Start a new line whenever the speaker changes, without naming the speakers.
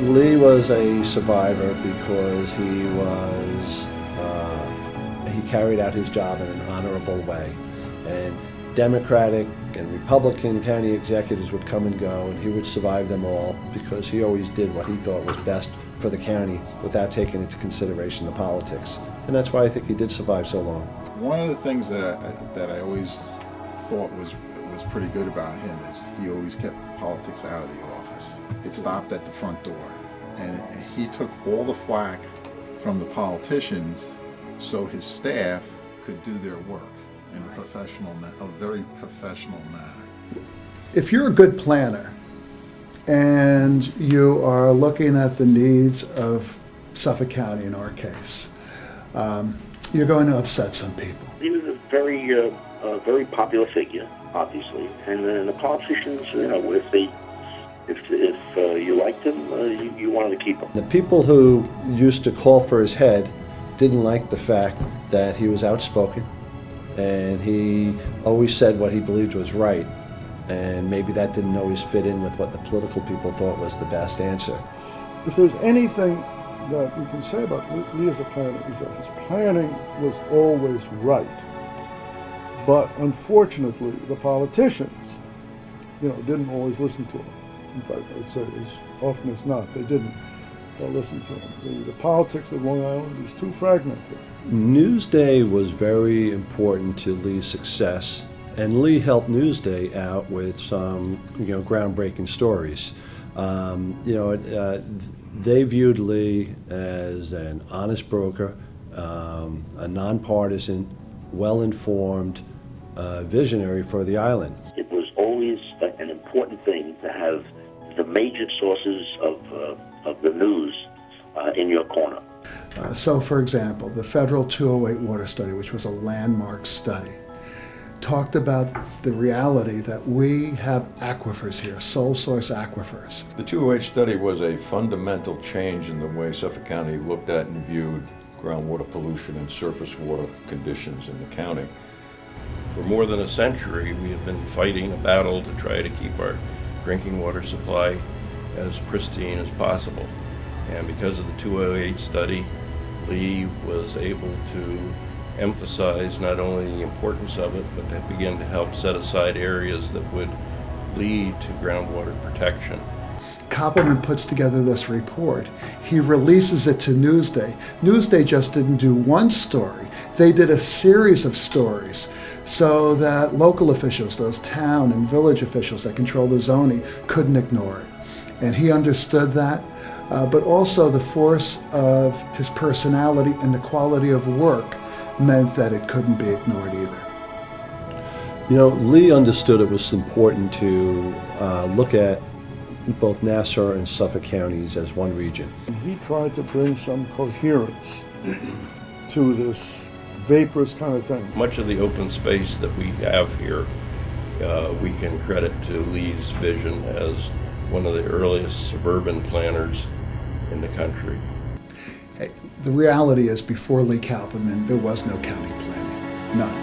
Lee was a survivor because he carried out his job in an honorable way. And Democratic and Republican county executives would come and go, and he would survive them all because he always did what he thought was best for the county without taking into consideration the politics. And that's why I think he did survive so long.
One of the things that I always thought was pretty good about him is he always kept politics out of the office. It stopped at the front door. And he took all the flack from the politicians so his staff could do their work in a very professional manner.
If you're a good planner and you are looking at the needs of Suffolk County in our case, you're going to upset some people.
He was a very popular figure, obviously, and then the politicians, if you liked him, you wanted to keep him.
The people who used to call for his head didn't like the fact that he was outspoken and he always said what he believed was right, and maybe that didn't always fit in with what the political people thought was the best answer.
If there's anything that we can say about Lee as a planner, is that his planning was always right. But unfortunately, the politicians, didn't always listen to him. In fact, I would say as often as not, they didn't listen to him. The politics of Long Island is too fragmented.
Newsday was very important to Lee's success, and Lee helped Newsday out with some, groundbreaking stories. They viewed Lee as an honest broker, a nonpartisan, well-informed visionary for the island.
It was always an important thing to have the major sources of the news in your corner.
So, for example, the Federal 208 Water Study, which was a landmark study, talked about the reality that we have aquifers here, sole source aquifers.
The 208 study was a fundamental change in the way Suffolk County looked at and viewed groundwater pollution and surface water conditions in the county.
For more than a century, we have been fighting a battle to try to keep our drinking water supply as pristine as possible. And because of the 208 study, Lee was able to emphasize not only the importance of it, but to begin to help set aside areas that would lead to groundwater protection.
Koppelman puts together this report. He releases it to Newsday. Newsday just didn't do one story. They did a series of stories so that local officials, those town and village officials that control the zoning, couldn't ignore it. And he understood that, but also the force of his personality and the quality of work meant that it couldn't be ignored either.
Lee understood it was important to look at both Nassau and Suffolk counties as one region.
He tried to bring some coherence to this vaporous kind of thing.
Much of the open space that we have here, we can credit to Lee's vision as one of the earliest suburban planners in the country.
Hey, the reality is, before Lee Koppelman, there was no county planning, none.